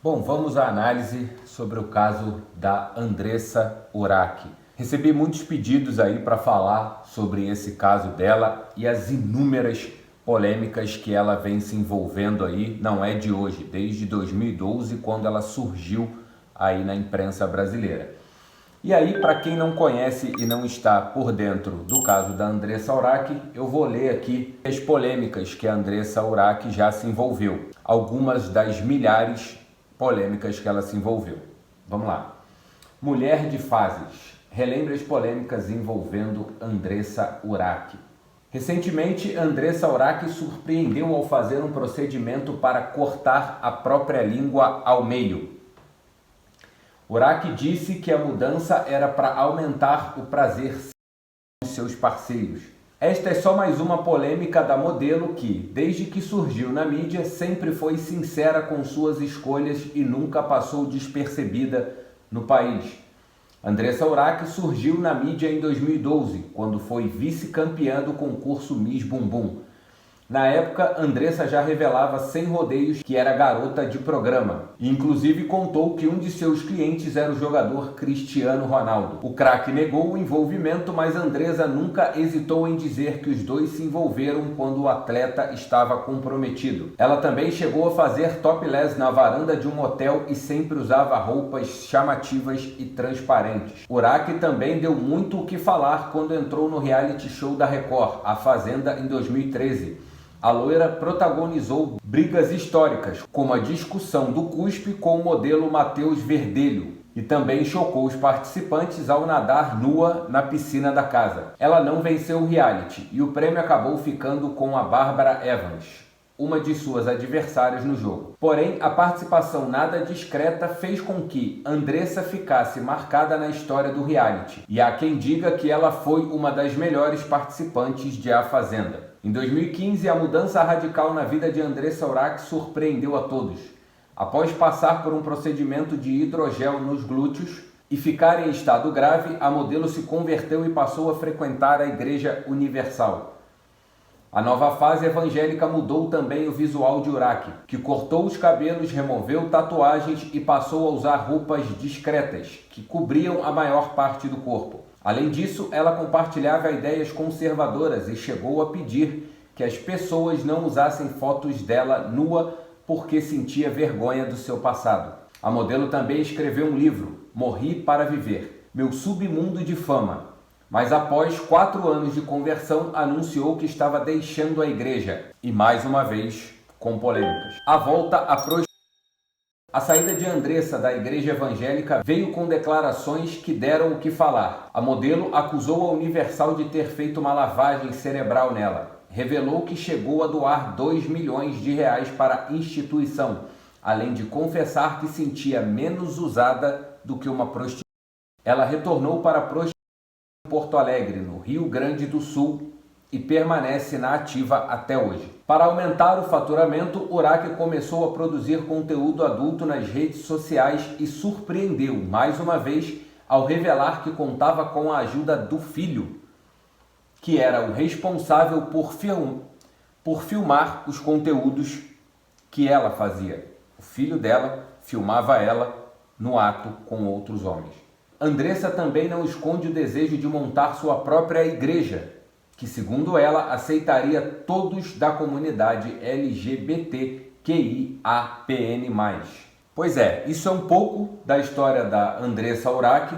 Bom, vamos à análise sobre o caso da Andressa Urach. Recebi muitos pedidos aí para falar sobre esse caso dela e as inúmeras polêmicas que ela vem se envolvendo aí, não é de hoje, desde 2012, quando ela surgiu aí na imprensa brasileira. E aí, para quem não conhece e não está por dentro do caso da Andressa Urach, eu vou ler aqui as polêmicas que a Andressa Urach já se envolveu. Algumas das milhares polêmicas que ela se envolveu. Vamos lá. Mulher de fases. Relembre as polêmicas envolvendo Andressa Urach. Recentemente, Andressa Urach surpreendeu ao fazer um procedimento para cortar a própria língua ao meio. Urach disse que a mudança era para aumentar o prazer dos seus parceiros. Esta é só mais uma polêmica da modelo que, desde que surgiu na mídia, sempre foi sincera com suas escolhas e nunca passou despercebida no país. Andressa Urach surgiu na mídia em 2012, quando foi vice-campeã do concurso Miss Bumbum. Na época, Andressa já revelava sem rodeios que era garota de programa e inclusive contou que um de seus clientes era o jogador Cristiano Ronaldo. O craque negou o envolvimento, mas Andressa nunca hesitou em dizer que os dois se envolveram quando o atleta estava comprometido. Ela também chegou a fazer topless na varanda de um hotel e sempre usava roupas chamativas e transparentes. Urach também deu muito o que falar quando entrou no reality show da Record, A Fazenda, em 2013. A loira protagonizou brigas históricas, como a discussão do cuspe com o modelo Matheus Verdelho, e também chocou os participantes ao nadar nua na piscina da casa. Ela não venceu o reality e o prêmio acabou ficando com a Bárbara Evans, uma de suas adversárias no jogo. Porém, a participação nada discreta fez com que Andressa ficasse marcada na história do reality, e há quem diga que ela foi uma das melhores participantes de A Fazenda. Em 2015, a mudança radical na vida de Andressa Urach surpreendeu a todos. Após passar por um procedimento de hidrogel nos glúteos e ficar em estado grave, a modelo se converteu e passou a frequentar a Igreja Universal. A nova fase evangélica mudou também o visual de Urach, que cortou os cabelos, removeu tatuagens e passou a usar roupas discretas, que cobriam a maior parte do corpo. Além disso, ela compartilhava ideias conservadoras e chegou a pedir que as pessoas não usassem fotos dela nua porque sentia vergonha do seu passado. A modelo também escreveu um livro, Morri para Viver, Meu Submundo de Fama, mas após 4 anos de conversão anunciou que estava deixando a igreja e mais uma vez com polêmicas. A volta à prostituição. A saída de Andressa da igreja evangélica veio com declarações que deram o que falar. A modelo acusou a Universal de ter feito uma lavagem cerebral nela. Revelou que chegou a doar 2 milhões de reais para a instituição, além de confessar que sentia menos usada do que uma prostituta. Ela retornou para a prostituição em Porto Alegre, no Rio Grande do Sul, e permanece na ativa até hoje. Para aumentar o faturamento, Urach começou a produzir conteúdo adulto nas redes sociais e surpreendeu, mais uma vez, ao revelar que contava com a ajuda do filho, que era o responsável por filmar os conteúdos que ela fazia. O filho dela filmava ela no ato com outros homens. Andressa também não esconde o desejo de montar sua própria igreja, que, segundo ela, aceitaria todos da comunidade LGBTQIAPN+. Pois é, isso é um pouco da história da Andressa Urach.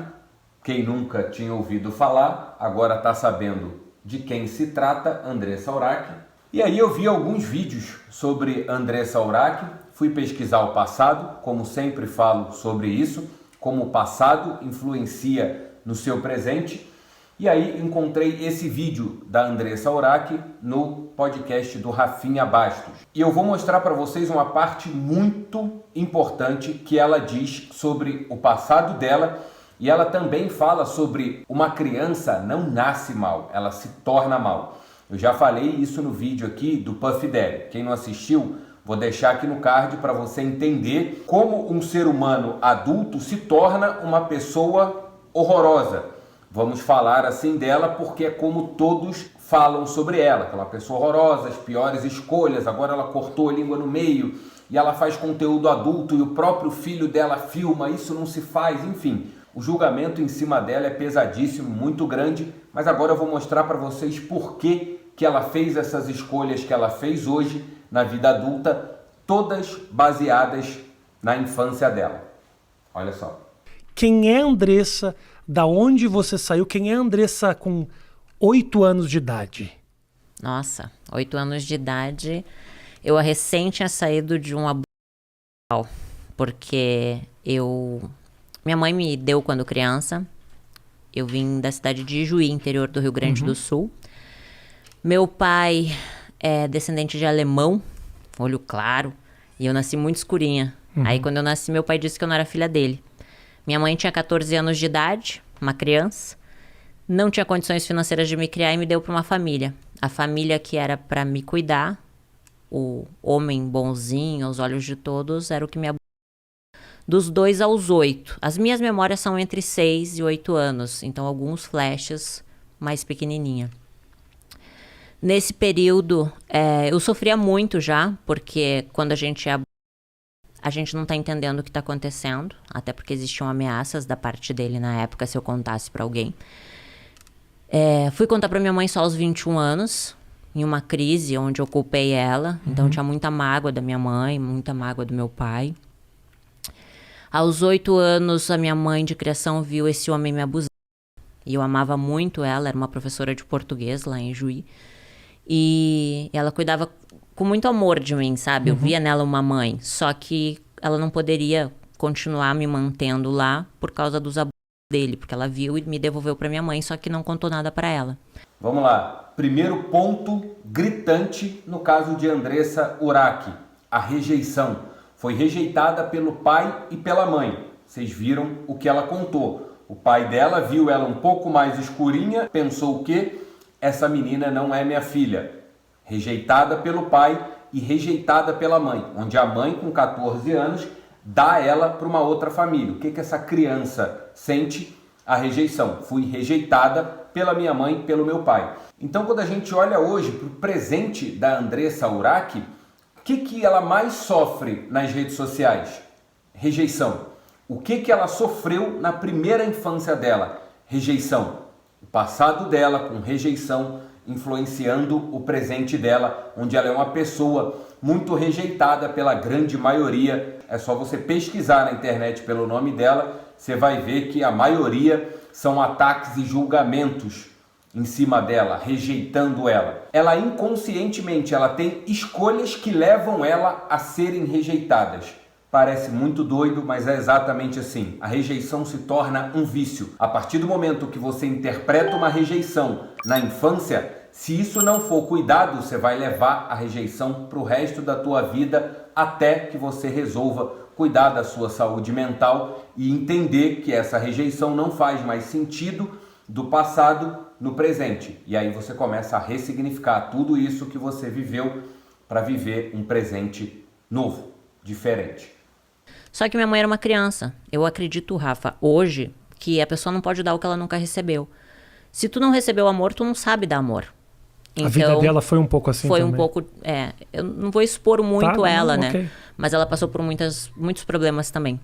Quem nunca tinha ouvido falar, agora está sabendo de quem se trata, Andressa Urach. E aí eu vi alguns vídeos sobre Andressa Urach, fui pesquisar o passado, como sempre falo sobre isso, como o passado influencia no seu presente. E aí encontrei esse vídeo da Andressa Urach no podcast do Rafinha Bastos. E eu vou mostrar para vocês uma parte muito importante que ela diz sobre o passado dela. E ela também fala sobre uma criança não nasce mal, ela se torna mal. Eu já falei isso no vídeo aqui do Puff Daddy. Quem não assistiu, vou deixar aqui no card para você entender como um ser humano adulto se torna uma pessoa horrorosa. Vamos falar assim dela porque é como todos falam sobre ela, aquela pessoa horrorosa, as piores escolhas, agora ela cortou a língua no meio, e ela faz conteúdo adulto e o próprio filho dela filma, isso não se faz, enfim. O julgamento em cima dela é pesadíssimo, muito grande, mas agora eu vou mostrar para vocês por que ela fez essas escolhas que ela fez hoje na vida adulta, todas baseadas na infância dela. Olha só. Quem é a Andressa? Da onde você saiu? Quem é a Andressa com 8 anos de idade? Nossa, 8 anos de idade, eu recém tinha saído de um abuso, porque minha mãe me deu quando criança. Eu vim da cidade de Ijuí, interior do Rio Grande do Sul. Meu pai é descendente de alemão, olho claro, e eu nasci muito escurinha. Aí quando eu nasci, meu pai disse que eu não era filha dele. Minha mãe tinha 14 anos de idade, uma criança, não tinha condições financeiras de me criar e me deu para uma família. A família que era para me cuidar, o homem bonzinho, aos olhos de todos, era o que me abusou. Dos 2 aos 8. As minhas memórias são entre 6 e 8 anos, então alguns flashes mais pequenininha. Nesse período, eu sofria muito já, porque quando a gente não está entendendo o que está acontecendo, até porque existiam ameaças da parte dele na época se eu contasse para alguém. Fui contar para minha mãe só aos 21 anos, em uma crise onde eu culpei ela. Então tinha muita mágoa da minha mãe, muita mágoa do meu pai. Aos 8 anos, a minha mãe de criação viu esse homem me abusar. E eu amava muito ela, era uma professora de português lá em Juí. E ela cuidava com muito amor de mim, sabe? Eu via nela uma mãe, só que ela não poderia continuar me mantendo lá por causa dos abusos dele, porque ela viu e me devolveu para minha mãe, só que não contou nada para ela. Vamos lá. Primeiro ponto gritante no caso de Andressa Urach, a rejeição. Foi rejeitada pelo pai e pela mãe. Vocês viram o que ela contou. O pai dela viu ela um pouco mais escurinha, pensou que essa menina não é minha filha. Rejeitada pelo pai e rejeitada pela mãe, onde a mãe, com 14 anos, dá ela para uma outra família. O que essa criança sente? A rejeição. Fui rejeitada pela minha mãe, pelo meu pai. Então, quando a gente olha hoje para o presente da Andressa Urach, o que ela mais sofre nas redes sociais? Rejeição. O que ela sofreu na primeira infância dela? Rejeição. O passado dela com rejeição influenciando o presente dela, onde ela é uma pessoa muito rejeitada pela grande maioria. É só você pesquisar na internet pelo nome dela, você vai ver que a maioria são ataques e julgamentos em cima dela, rejeitando ela. Ela inconscientemente, ela tem escolhas que levam ela a serem rejeitadas. Parece muito doido, mas é exatamente assim. A rejeição se torna um vício. A partir do momento que você interpreta uma rejeição na infância, se isso não for cuidado, você vai levar a rejeição para o resto da tua vida até que você resolva cuidar da sua saúde mental e entender que essa rejeição não faz mais sentido do passado no presente. E aí você começa a ressignificar tudo isso que você viveu para viver um presente novo, diferente. Só que minha mãe era uma criança. Eu acredito, Rafa, hoje, que a pessoa não pode dar o que ela nunca recebeu. Se tu não recebeu amor, tu não sabe dar amor. Então, a vida dela foi um pouco assim foi também. Um pouco, eu não vou expor muito ela, né? Okay. Mas ela passou por muitos problemas também.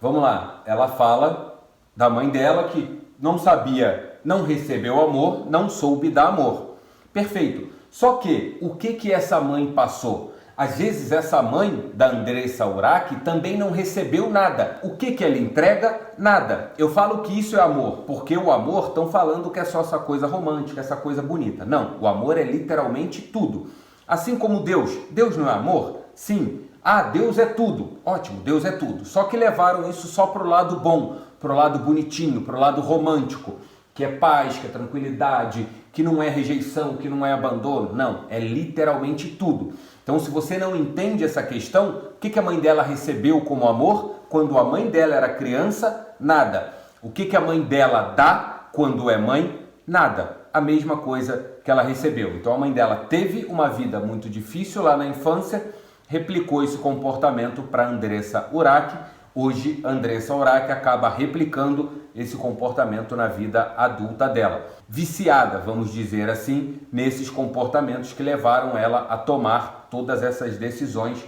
Vamos lá. Ela fala da mãe dela que não sabia, não recebeu amor, não soube dar amor. Perfeito. Só que, o que essa mãe passou? Às vezes essa mãe da Andressa Urach também não recebeu nada. O que ela entrega? Nada. Eu falo que isso é amor, porque o amor estão falando que é só essa coisa romântica, essa coisa bonita. Não, o amor é literalmente tudo. Assim como Deus. Deus não é amor? Sim. Ah, Deus é tudo. Ótimo, Deus é tudo. Só que levaram isso só pro lado bom, pro lado bonitinho, pro lado romântico, que é paz, que é tranquilidade, que não é rejeição, que não é abandono. Não, é literalmente tudo. Então, se você não entende essa questão, o que a mãe dela recebeu como amor? Quando a mãe dela era criança, nada. O que a mãe dela dá quando é mãe? Nada. A mesma coisa que ela recebeu. Então, a mãe dela teve uma vida muito difícil lá na infância, replicou esse comportamento para Andressa Urach. Hoje, Andressa Urach acaba replicando esse comportamento na vida adulta dela. Viciada, vamos dizer assim, nesses comportamentos que levaram ela a tomar todas essas decisões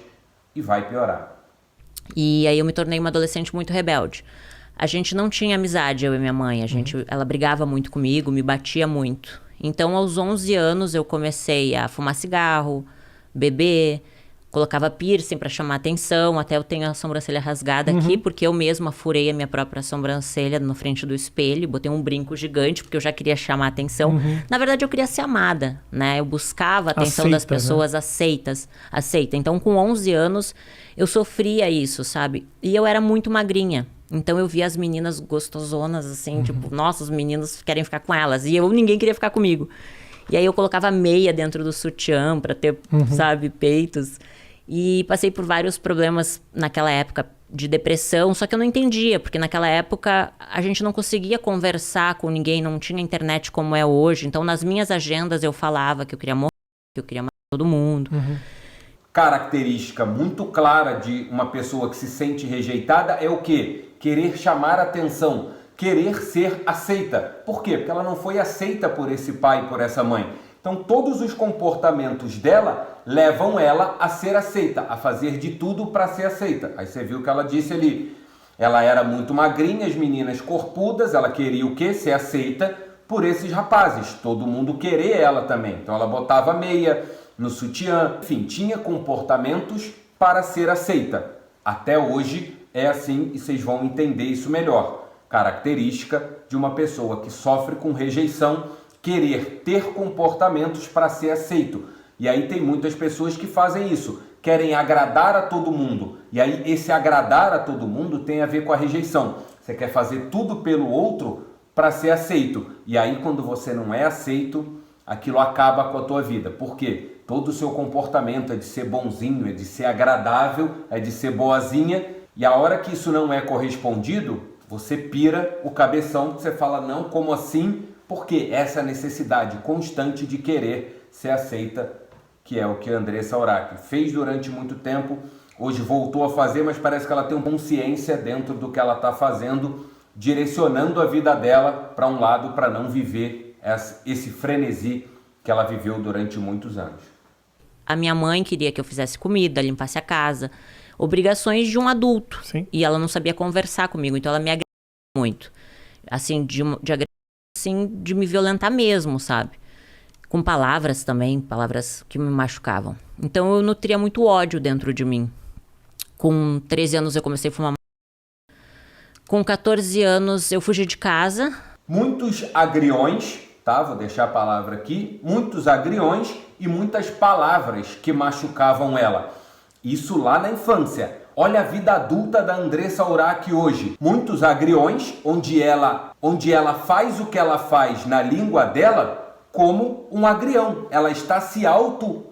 e vai piorar. E aí eu me tornei uma adolescente muito rebelde. A gente não tinha amizade, eu e minha mãe. Ela brigava muito comigo, me batia muito. Então, aos 11 anos, eu comecei a fumar cigarro, beber, colocava piercing para chamar atenção. Até eu tenho a sobrancelha rasgada aqui, porque eu mesma furei a minha própria sobrancelha na frente do espelho. Botei um brinco gigante, porque eu já queria chamar atenção. Na verdade, eu queria ser amada, né? Eu buscava a atenção das pessoas, né? Aceita. Então, com 11 anos, eu sofria isso, sabe? E eu era muito magrinha. Então eu via as meninas gostosonas, assim, tipo, nossa, os meninos querem ficar com elas. E ninguém queria ficar comigo. E aí eu colocava meia dentro do sutiã pra ter, sabe, peitos. E passei por vários problemas naquela época de depressão, só que eu não entendia, porque naquela época a gente não conseguia conversar com ninguém, não tinha internet como é hoje. Então nas minhas agendas eu falava que eu queria morrer, que eu queria matar todo mundo. Característica muito clara de uma pessoa que se sente rejeitada é o quê? Querer chamar atenção, querer ser aceita. Por quê? Porque ela não foi aceita por esse pai, por essa mãe. Então todos os comportamentos dela levam ela a ser aceita, a fazer de tudo para ser aceita. Aí você viu que ela disse ali, ela era muito magrinha, as meninas corpudas, ela queria o quê? Ser aceita por esses rapazes, todo mundo querer ela também. Então ela botava meia no sutiã, enfim, tinha comportamentos para ser aceita. Até hoje é assim e vocês vão entender isso melhor. Característica de uma pessoa que sofre com rejeição, querer ter comportamentos para ser aceito. E aí tem muitas pessoas que fazem isso, querem agradar a todo mundo. E aí esse agradar a todo mundo tem a ver com a rejeição. Você quer fazer tudo pelo outro para ser aceito. E aí quando você não é aceito, aquilo acaba com a tua vida. Por quê? Todo o seu comportamento é de ser bonzinho, é de ser agradável, é de ser boazinha. E a hora que isso não é correspondido, você pira o cabeção, você fala, não, como assim? Porque essa necessidade constante de querer ser aceita, que é o que a Andressa Urach fez durante muito tempo, hoje voltou a fazer, mas parece que ela tem uma consciência dentro do que ela está fazendo, direcionando a vida dela para um lado, para não viver esse frenesi que ela viveu durante muitos anos. A minha mãe queria que eu fizesse comida, limpasse a casa, obrigações de um adulto. Sim. E ela não sabia conversar comigo, então ela me agredia muito. Assim, de agredir, assim, de me violentar mesmo, sabe? Com palavras também, palavras que me machucavam. Então eu nutria muito ódio dentro de mim. Com 13 anos eu comecei a fumar. Com 14 anos eu fugi de casa. Muitos agriões, tá? Vou deixar a palavra aqui. Muitos agriões e muitas palavras que machucavam ela. Isso lá na infância. Olha a vida adulta da Andressa Urach hoje. Muitos agriões, onde ela faz o que ela faz na língua dela como um agrião. Ela está se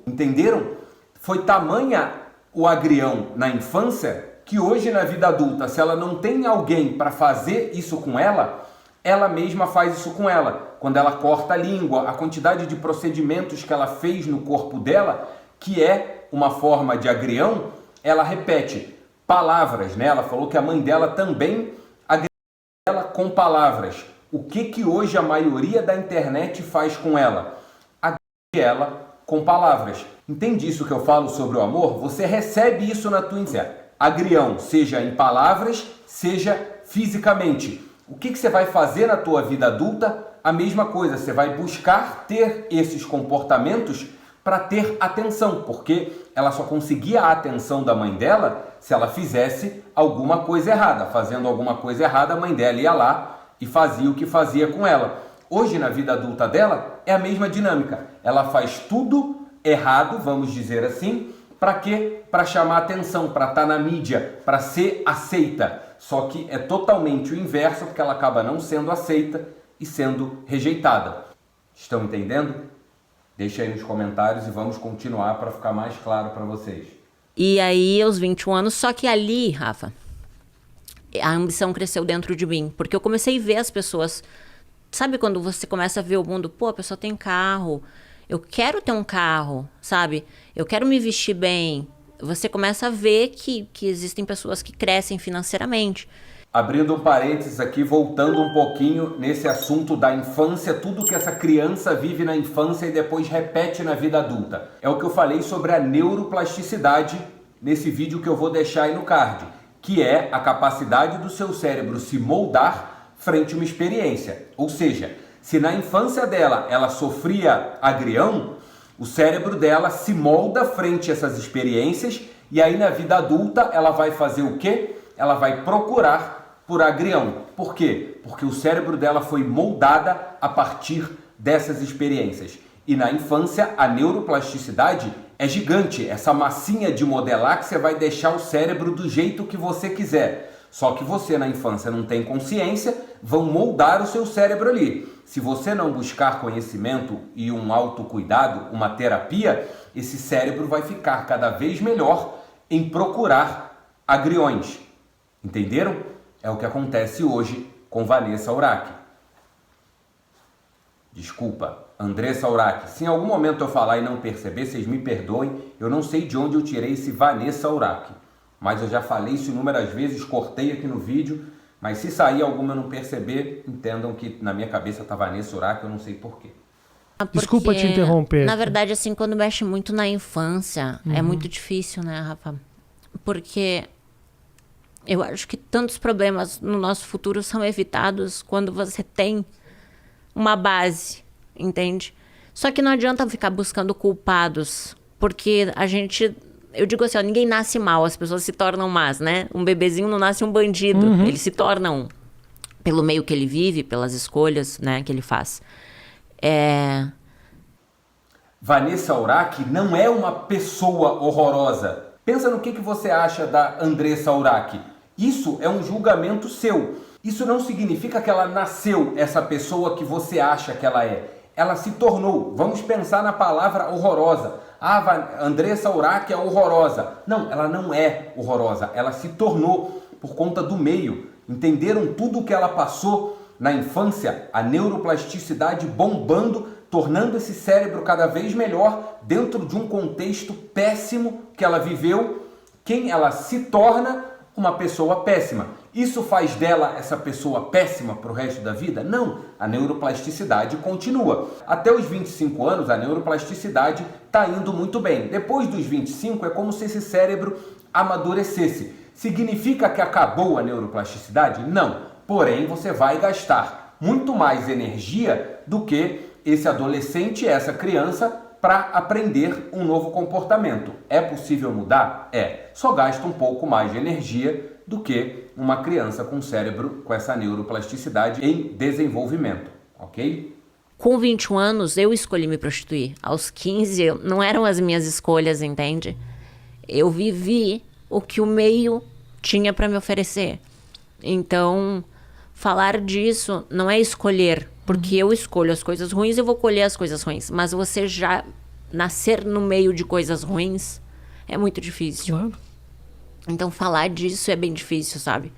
entenderam? Foi tamanha o agrião na infância que hoje na vida adulta, se ela não tem alguém para fazer isso com ela, ela mesma faz isso com ela. Quando ela corta a língua, a quantidade de procedimentos que ela fez no corpo dela, que é uma forma de agrião, ela repete palavras, né? Ela falou que a mãe dela também agrediu ela com palavras. O que hoje a maioria da internet faz com ela? Agride ela com palavras. Entende isso que eu falo sobre o amor? Você recebe isso na tua infância. Agrião, seja em palavras, seja fisicamente. O que você vai fazer na tua vida adulta? A mesma coisa, você vai buscar ter esses comportamentos para ter atenção, porque ela só conseguia a atenção da mãe dela se ela fizesse alguma coisa errada. Fazendo alguma coisa errada, a mãe dela ia lá e fazia o que fazia com ela. Hoje, na vida adulta dela, é a mesma dinâmica. Ela faz tudo errado, vamos dizer assim, para quê? Para chamar atenção, para estar na mídia, para ser aceita. Só que é totalmente o inverso, porque ela acaba não sendo aceita e sendo rejeitada. Estão entendendo? Deixa aí nos comentários e vamos continuar para ficar mais claro para vocês. E aí, aos 21 anos, só que ali, Rafa, a ambição cresceu dentro de mim. Porque eu comecei a ver as pessoas... Sabe quando você começa a ver o mundo? Pô, a pessoa tem carro. Eu quero ter um carro, sabe? Eu quero me vestir bem. Você começa a ver que existem pessoas que crescem financeiramente. Abrindo um parênteses aqui, voltando um pouquinho nesse assunto da infância, tudo que essa criança vive na infância e depois repete na vida adulta. É o que eu falei sobre a neuroplasticidade nesse vídeo que eu vou deixar aí no card, que é a capacidade do seu cérebro se moldar frente a uma experiência. Ou seja, se na infância dela ela sofria agrião, o cérebro dela se molda frente a essas experiências e aí na vida adulta ela vai fazer o quê? Ela vai procurar por agrião. Por quê? Porque o cérebro dela foi moldada a partir dessas experiências. E na infância a neuroplasticidade é gigante, essa massinha de modelar que você vai deixar o cérebro do jeito que você quiser. Só que você na infância não tem consciência, vão moldar o seu cérebro ali. Se você não buscar conhecimento e um autocuidado, uma terapia, esse cérebro vai ficar cada vez melhor em procurar agriões. Entenderam? É o que acontece hoje com Vanessa Urach. Desculpa, Andressa Urach. Se em algum momento eu falar e não perceber, vocês me perdoem. Eu não sei de onde eu tirei esse Vanessa Urach. Mas eu já falei isso inúmeras vezes, cortei aqui no vídeo. Mas se sair alguma eu não perceber, entendam que na minha cabeça tá Vanessa Urach, eu não sei porquê. Desculpa te interromper. Na verdade, assim, quando mexe muito na infância, é muito difícil, né, Rafa? Porque eu acho que tantos problemas no nosso futuro são evitados quando você tem uma base, entende? Só que não adianta ficar buscando culpados, porque a gente... Eu digo assim, ó, ninguém nasce mal, as pessoas se tornam más, né? Um bebezinho não nasce um bandido, ele se torna um. Pelo meio que ele vive, pelas escolhas, né, que ele faz. Vanessa Urach não é uma pessoa horrorosa. Pensa no que você acha da Andressa Urach. Isso é um julgamento seu. Isso não significa que ela nasceu essa pessoa que você acha que ela é. Ela se tornou. Vamos pensar na palavra horrorosa. Ah, Andressa Urach é horrorosa. Não, ela não é horrorosa. Ela se tornou por conta do meio. Entenderam tudo o que ela passou na infância? A neuroplasticidade bombando, tornando esse cérebro cada vez melhor dentro de um contexto péssimo que ela viveu. Quem ela se torna? Uma pessoa péssima. Isso faz dela essa pessoa péssima para o resto da vida? Não. A neuroplasticidade continua. Até os 25 anos, a neuroplasticidade está indo muito bem. Depois dos 25, é como se esse cérebro amadurecesse. Significa que acabou a neuroplasticidade? Não. Porém, você vai gastar muito mais energia do que esse adolescente, essa criança, para aprender um novo comportamento. É possível mudar? É. Só gasta um pouco mais de energia do que uma criança com cérebro com essa neuroplasticidade em desenvolvimento, ok? Com 21 anos, eu escolhi me prostituir. Aos 15, não eram as minhas escolhas, entende? Eu vivi o que o meio tinha para me oferecer. Então, falar disso não é escolher, porque eu escolho as coisas ruins, eu vou colher as coisas ruins. Mas você já nascer no meio de coisas ruins é muito difícil. Claro. Então, falar disso é bem difícil, sabe?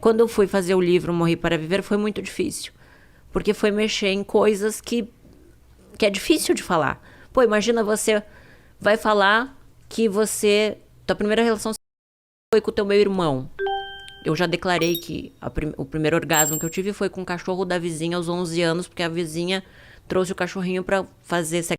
Quando eu fui fazer o livro Morri para Viver, foi muito difícil. Porque foi mexer em coisas que é difícil de falar. Pô, imagina você vai falar que tua primeira relação foi com o teu meu irmão. Eu já declarei que o primeiro orgasmo que eu tive foi com o cachorro da vizinha aos 11 anos, porque a vizinha trouxe o cachorrinho para fazer sexo.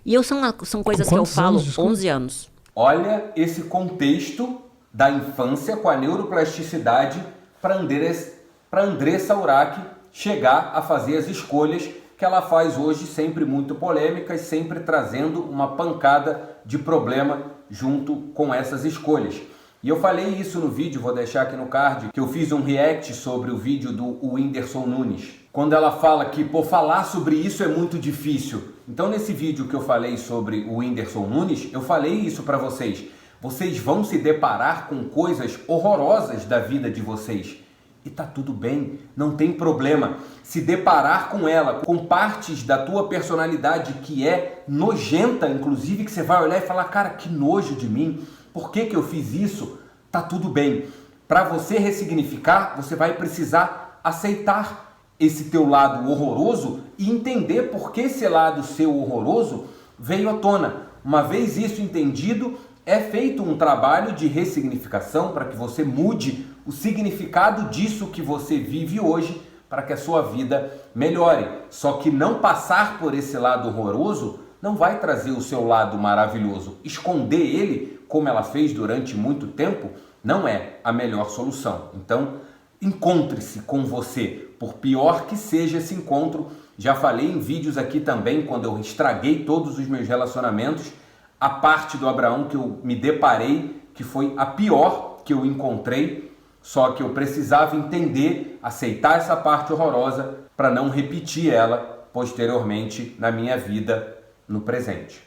E são coisas que eu falo 11 anos. Olha esse contexto da infância com a neuroplasticidade para Andressa Urach chegar a fazer as escolhas que ela faz hoje, sempre muito polêmicas, sempre trazendo uma pancada de problema junto com essas escolhas. E eu falei isso no vídeo, vou deixar aqui no card, que eu fiz um react sobre o vídeo do Whindersson Nunes. Quando ela fala que, falar sobre isso é muito difícil. Então, nesse vídeo que eu falei sobre o Whindersson Nunes, eu falei isso para vocês. Vocês vão se deparar com coisas horrorosas da vida de vocês. E tá tudo bem, não tem problema. Se deparar com ela, com partes da tua personalidade que é nojenta, inclusive, que você vai olhar e falar, cara, que nojo de mim. Por que eu fiz isso? Tá tudo bem. Para você ressignificar, você vai precisar aceitar esse teu lado horroroso e entender por que esse lado seu horroroso veio à tona. Uma vez isso entendido, é feito um trabalho de ressignificação para que você mude o significado disso que você vive hoje para que a sua vida melhore. Só que não passar por esse lado horroroso não vai trazer o seu lado maravilhoso. Esconder ele, como ela fez durante muito tempo, não é a melhor solução. Então, encontre-se com você, por pior que seja esse encontro. Já falei em vídeos aqui também, quando eu estraguei todos os meus relacionamentos, a parte do Abraão que eu me deparei, que foi a pior que eu encontrei, só que eu precisava entender, aceitar essa parte horrorosa para não repetir ela posteriormente na minha vida no presente.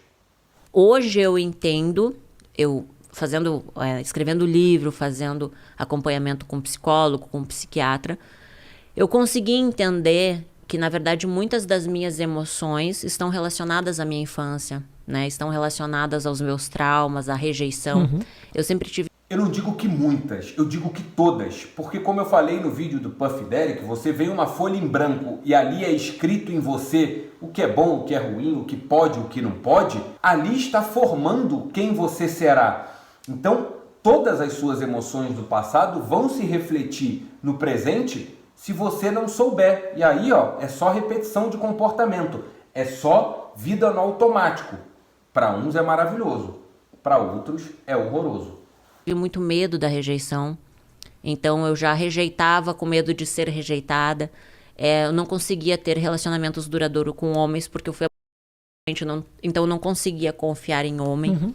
Hoje eu entendo, eu escrevendo livro, fazendo acompanhamento com psicólogo, com psiquiatra, eu consegui entender que, na verdade, muitas das minhas emoções estão relacionadas à minha infância, né? Estão relacionadas aos meus traumas, à rejeição. Eu sempre tive... Eu não digo que muitas, eu digo que todas, porque como eu falei no vídeo do Puff Daddy, que você vê uma folha em branco e ali é escrito em você o que é bom, o que é ruim, o que pode, o que não pode, ali está formando quem você será. Então, todas as suas emoções do passado vão se refletir no presente se você não souber. E aí, é só repetição de comportamento, é só vida no automático. Para uns é maravilhoso, para outros é horroroso. Tive muito medo da rejeição, então eu já rejeitava com medo de ser rejeitada. Eu não conseguia ter relacionamentos duradouros com homens porque eu fui então eu não conseguia confiar em homem.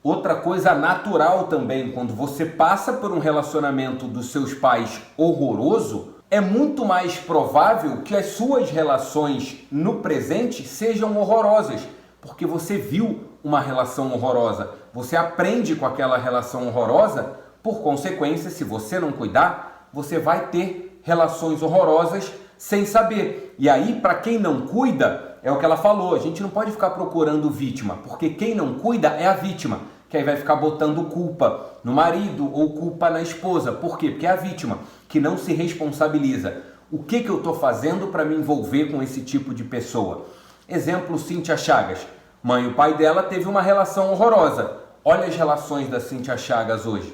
Outra coisa natural também, quando você passa por um relacionamento dos seus pais horroroso, é muito mais provável que as suas relações no presente sejam horrorosas, porque você viu uma relação horrorosa, você aprende com aquela relação horrorosa, por consequência, se você não cuidar, você vai ter relações horrorosas sem saber. E aí, para quem não cuida, é o que ela falou, a gente não pode ficar procurando vítima, porque quem não cuida é a vítima, que aí vai ficar botando culpa no marido ou culpa na esposa. Por quê? Porque é a vítima que não se responsabiliza. O que eu estou fazendo para me envolver com esse tipo de pessoa? Exemplo, Cíntia Chagas. Mãe e o pai dela teve uma relação horrorosa. Olha as relações da Cíntia Chagas hoje.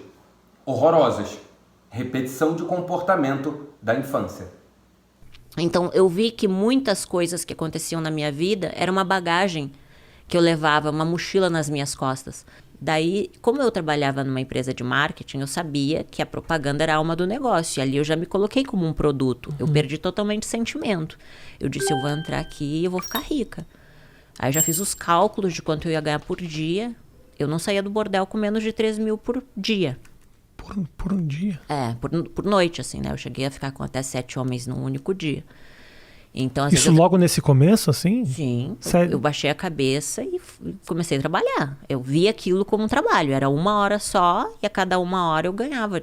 Horrorosas. Repetição de comportamento da infância. Então eu vi que muitas coisas que aconteciam na minha vida era uma bagagem que eu levava, uma mochila nas minhas costas. Daí, como eu trabalhava numa empresa de marketing, eu sabia que a propaganda era a alma do negócio. E ali eu já me coloquei como um produto. Eu perdi totalmente o sentimento. Eu disse, eu vou entrar aqui e eu vou ficar rica. Aí eu já fiz os cálculos de quanto eu ia ganhar por dia. Eu não saía do bordel com menos de 3 mil por dia. Por um dia? Por noite, assim, né? Eu cheguei a ficar com até 7 homens num único dia. Então, às Isso vezes logo nesse começo, assim? Sim. Sério? Eu baixei a cabeça e comecei a trabalhar. Eu vi aquilo como um trabalho. Era 1 hora só e a cada 1 hora eu ganhava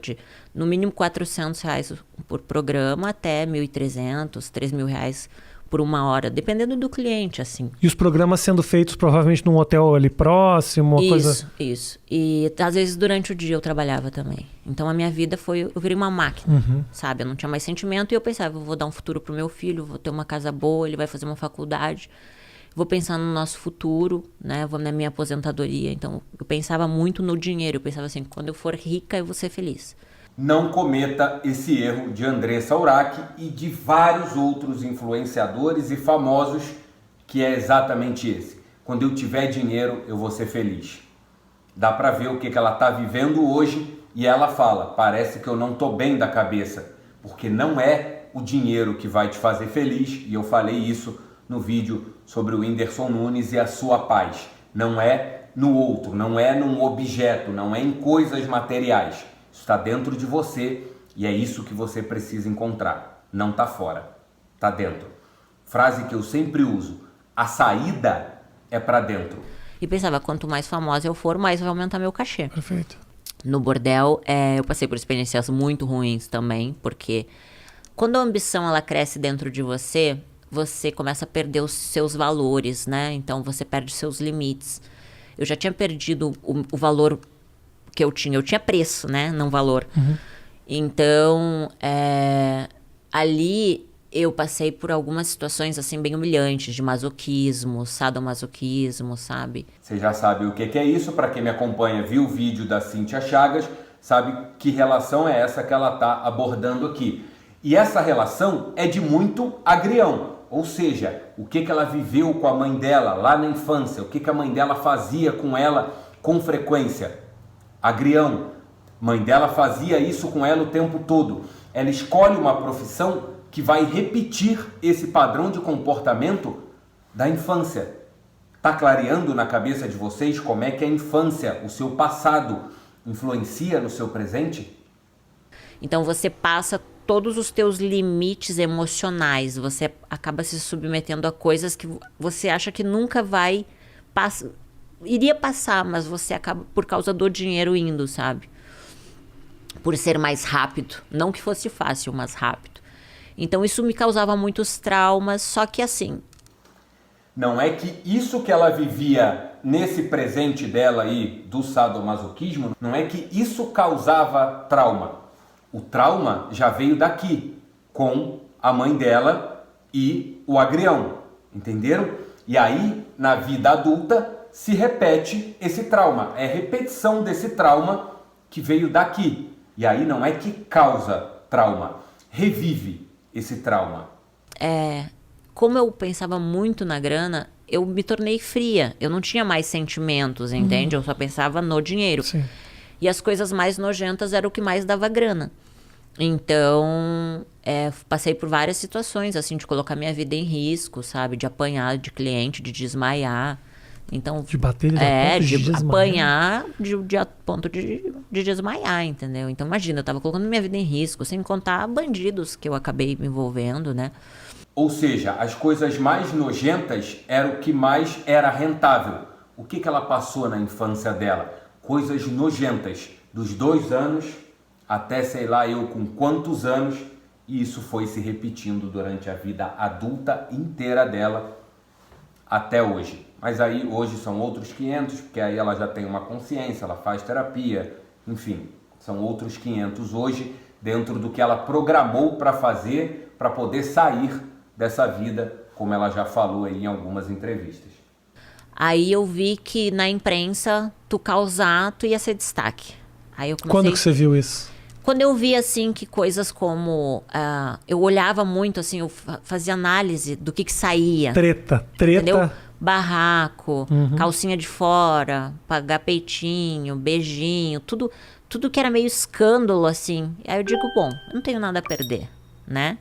no mínimo R$400 por programa até R$1.300, R$3.000 por 1 hora, dependendo do cliente, assim. E os programas sendo feitos provavelmente num hotel ali próximo? Isso. E às vezes durante o dia eu trabalhava também. Então a minha vida eu virei uma máquina, sabe? Eu não tinha mais sentimento e eu pensava, eu vou dar um futuro pro meu filho, vou ter uma casa boa, ele vai fazer uma faculdade, vou pensar no nosso futuro, né? Vou na minha aposentadoria. Então eu pensava muito no dinheiro, eu pensava assim, quando eu for rica eu vou ser feliz. Não cometa esse erro de Andressa Urach e de vários outros influenciadores e famosos, que é exatamente esse. Quando eu tiver dinheiro, eu vou ser feliz. Dá pra ver o que ela tá vivendo hoje e ela fala, parece que eu não tô bem da cabeça, porque não é o dinheiro que vai te fazer feliz, e eu falei isso no vídeo sobre o Whindersson Nunes e a sua paz. Não é no outro, não é num objeto, não é em coisas materiais. Está dentro de você e é isso que você precisa encontrar. Não está fora, está dentro. Frase que eu sempre uso, a saída é para dentro. E pensava, quanto mais famosa eu for, mais vai aumentar meu cachê. Perfeito. No bordel, eu passei por experiências muito ruins também, porque quando a ambição ela cresce dentro de você, você começa a perder os seus valores, né? Então você perde seus limites. Eu já tinha perdido o valor que eu tinha preço, né? Não valor. Então, ali eu passei por algumas situações assim bem humilhantes, de masoquismo, sadomasoquismo, sabe? Você já sabe o que é isso, para quem me acompanha, viu o vídeo da Cíntia Chagas, sabe que relação é essa que ela está abordando aqui. E essa relação é de muito agrião, ou seja, o que ela viveu com a mãe dela lá na infância, o que a mãe dela fazia com ela com frequência. Agrião, mãe dela fazia isso com ela o tempo todo. Ela escolhe uma profissão que vai repetir esse padrão de comportamento da infância. Está clareando na cabeça de vocês como é que a infância, o seu passado, influencia no seu presente? Então você passa todos os teus limites emocionais, você acaba se submetendo a coisas que você acha que nunca vai iria passar, mas você acaba por causa do dinheiro indo, sabe? Por ser mais rápido, não que fosse fácil, mas rápido. Então isso me causava muitos traumas, só que assim, não é que isso que ela vivia nesse presente dela aí do sadomasoquismo, não é que isso causava trauma. O trauma já veio daqui, com a mãe dela e o agrião, entenderam? E aí, na vida adulta, se repete esse trauma. É repetição desse trauma que veio daqui. E aí não é que causa trauma, revive esse trauma. Como eu pensava muito na grana, eu me tornei fria. Eu não tinha mais sentimentos, entende? Eu só pensava no dinheiro. Sim. E as coisas mais nojentas eram o que mais dava grana. Então, passei por várias situações, assim, de colocar minha vida em risco, sabe? De apanhar de cliente, de desmaiar. Então, De bater ele a ponto de desmaiar. apanhar a ponto de desmaiar, entendeu? Então, imagina, eu tava colocando minha vida em risco, sem contar bandidos que eu acabei me envolvendo, né? Ou seja, as coisas mais nojentas eram o que mais era rentável. O que ela passou na infância dela? Coisas nojentas, dos 2 anos até sei lá eu com quantos anos, e isso foi se repetindo durante a vida adulta inteira dela até hoje. Mas aí hoje são outros 500, porque aí ela já tem uma consciência, ela faz terapia, enfim, são outros 500 hoje dentro do que ela programou para fazer, para poder sair dessa vida, como ela já falou aí em algumas entrevistas. Aí eu vi que na imprensa, tu causar, tu ia ser destaque. Aí eu comecei... Quando que você viu isso? Quando eu vi, assim, que coisas como... eu olhava muito, assim, eu fazia análise do que saía. Treta. Entendeu? Barraco, calcinha de fora, pagar peitinho, beijinho, tudo que era meio escândalo, assim. Aí eu digo, bom, eu não tenho nada a perder, né?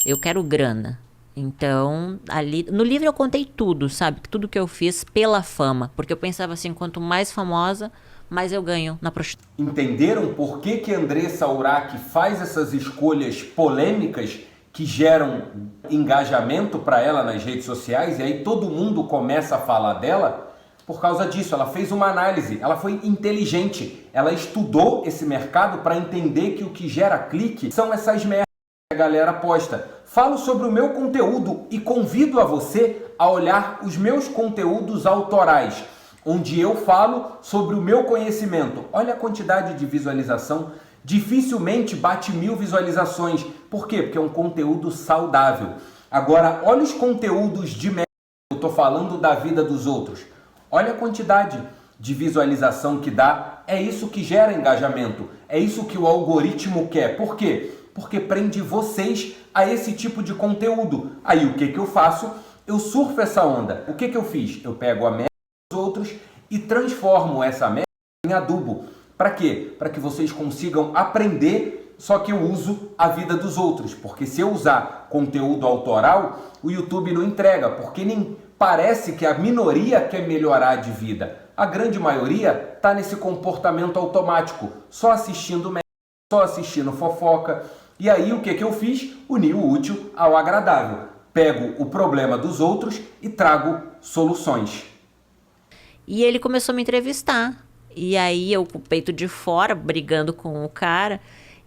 Eu quero grana. Então, ali... No livro eu contei tudo, sabe? Tudo que eu fiz pela fama. Porque eu pensava assim, quanto mais famosa, mais eu ganho na prostituição. Entenderam por que Andressa Urach faz essas escolhas polêmicas que geram engajamento para ela nas redes sociais? E aí todo mundo começa a falar dela por causa disso. Ela fez uma análise, ela foi inteligente. Ela estudou esse mercado para entender que o que gera clique são essas merdas que a galera posta. Falo sobre o meu conteúdo e convido a você a olhar os meus conteúdos autorais, onde eu falo sobre o meu conhecimento. Olha a quantidade de visualização, dificilmente bate 1000 visualizações. Por quê? Porque é um conteúdo saudável. Agora, olha os conteúdos de merda, eu tô falando da vida dos outros. Olha a quantidade de visualização que dá. É isso que gera engajamento. É isso que o algoritmo quer. Por quê? Porque prende vocês a esse tipo de conteúdo. Aí o que eu faço? Eu surfo essa onda. O que eu fiz? Eu pego a merda dos outros e transformo essa merda em adubo. Para quê? Para que vocês consigam aprender, só que eu uso a vida dos outros. Porque se eu usar conteúdo autoral, o YouTube não entrega. Porque nem parece que a minoria quer melhorar de vida. A grande maioria está nesse comportamento automático, só assistindo merda, só assistindo fofoca. E aí o que eu fiz? Uni o útil ao agradável. Pego o problema dos outros e trago soluções. E ele começou a me entrevistar. E aí eu com o peito de fora, brigando com o cara.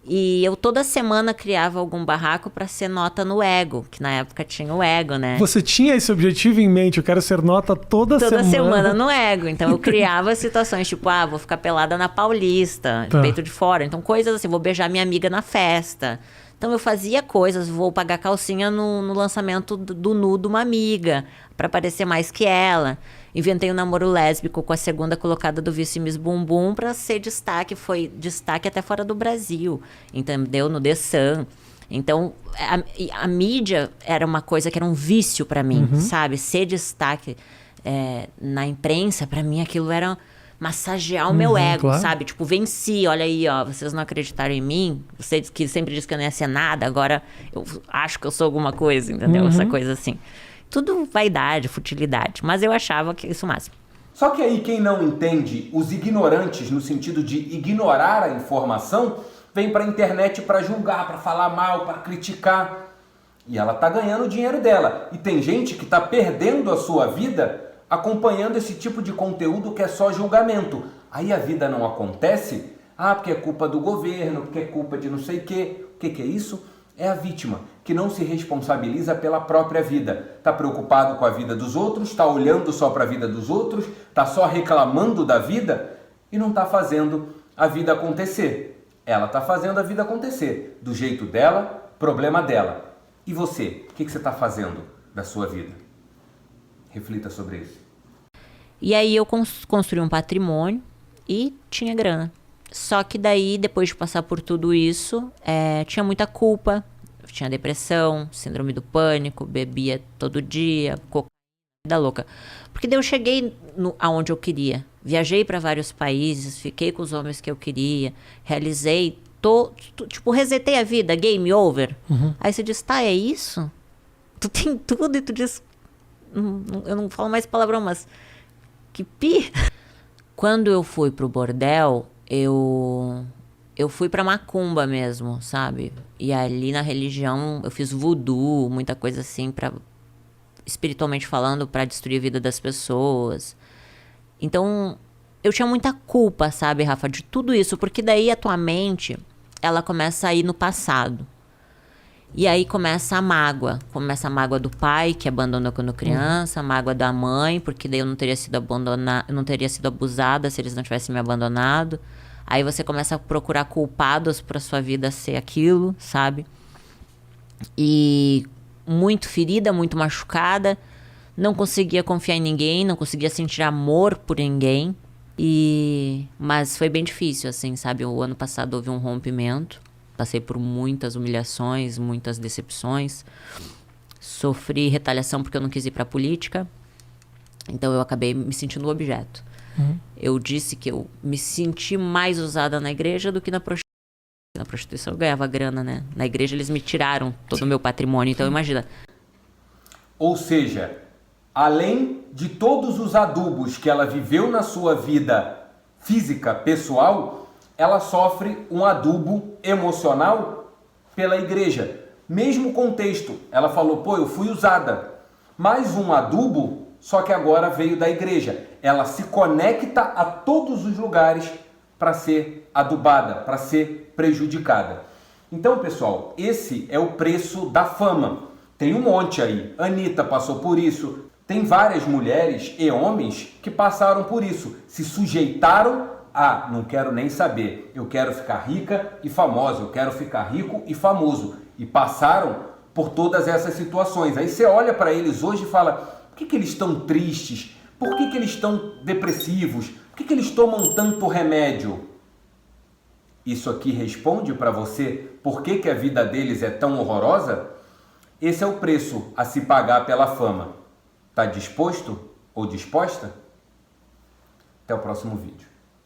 E eu toda semana criava algum barraco para ser nota no Ego, que na época tinha o Ego, né? Você tinha esse objetivo em mente? Eu quero ser nota toda semana. Toda semana no Ego. Então eu criava situações tipo, vou ficar pelada na Paulista, de peito de fora. Então coisas assim, vou beijar minha amiga na festa. Então eu fazia coisas, vou pagar calcinha no lançamento do nu de uma amiga, para parecer mais que ela. Inventei um namoro lésbico com a segunda colocada do Vice Miss Bumbum para ser destaque. Foi destaque até fora do Brasil, entendeu? No The Sun. Então, a mídia era uma coisa que era um vício pra mim, sabe? Ser destaque na imprensa, pra mim aquilo era massagear o meu ego, claro. sabe? Tipo, venci, olha aí, ó, vocês não acreditaram em mim, você que sempre disse que eu não ia ser nada, agora eu acho que eu sou alguma coisa, entendeu? Essa coisa assim. Tudo vaidade, futilidade, mas eu achava que isso máximo. Só que aí quem não entende, os ignorantes, no sentido de ignorar a informação, vem para a internet para julgar, para falar mal, para criticar. E ela tá ganhando o dinheiro dela. E tem gente que tá perdendo a sua vida acompanhando esse tipo de conteúdo que é só julgamento. Aí a vida não acontece, porque é culpa do governo, porque é culpa de não sei o quê. O que é isso? É a vítima, que não se responsabiliza pela própria vida. Está preocupado com a vida dos outros, está olhando só para a vida dos outros, está só reclamando da vida e não está fazendo a vida acontecer. Ela está fazendo a vida acontecer, do jeito dela, problema dela. E você, o que você está fazendo da sua vida? Reflita sobre isso. E aí eu construí um patrimônio e tinha grana. Só que daí, depois de passar por tudo isso, tinha muita culpa, tinha depressão, síndrome do pânico, bebia todo dia, cocaína, vida louca. Porque daí eu cheguei aonde eu queria. Viajei para vários países, fiquei com os homens que eu queria, realizei, tipo, resetei a vida, game over. Aí você diz, é isso? Tu tem tudo e tu diz... eu não falo mais palavrão, mas... que pi! Quando eu fui pro bordel, eu fui pra macumba mesmo, sabe? E ali na religião eu fiz voodoo, muita coisa assim, espiritualmente falando, pra destruir a vida das pessoas. Então, eu tinha muita culpa, sabe, Rafa, de tudo isso. Porque daí a tua mente, ela começa a ir no passado. E aí começa a mágoa. Começa a mágoa do pai, que abandonou quando criança, a mágoa da mãe, porque daí eu não teria sido abusada se eles não tivessem me abandonado. Aí você começa a procurar culpados pra sua vida ser aquilo, sabe? E muito ferida, muito machucada. Não conseguia confiar em ninguém, não conseguia sentir amor por ninguém. Mas foi bem difícil, assim, sabe? O ano passado houve um rompimento. Passei por muitas humilhações, muitas decepções. Sofri retaliação porque eu não quis ir pra política. Então eu acabei me sentindo objeto. Eu disse que eu me senti mais usada na igreja do que na prostituição. Na prostituição eu ganhava grana, né? Na igreja eles me tiraram todo o meu patrimônio. Então imagina. Ou seja, além de todos os adubos que ela viveu na sua vida física, pessoal... ela sofre um adubo emocional pela igreja. Mesmo contexto, ela falou, eu fui usada. Mais um adubo, só que agora veio da igreja. Ela se conecta a todos os lugares para ser adubada, para ser prejudicada. Então, pessoal, esse é o preço da fama. Tem um monte aí. Anitta passou por isso. Tem várias mulheres e homens que passaram por isso. Se sujeitaram não quero nem saber, eu quero ficar rica e famosa, eu quero ficar rico e famoso. E passaram por todas essas situações. Aí você olha para eles hoje e fala, por que eles estão tristes? Por que eles estão depressivos? Por que eles tomam tanto remédio? Isso aqui responde para você por que a vida deles é tão horrorosa? Esse é o preço a se pagar pela fama. Tá disposto ou disposta? Até o próximo vídeo.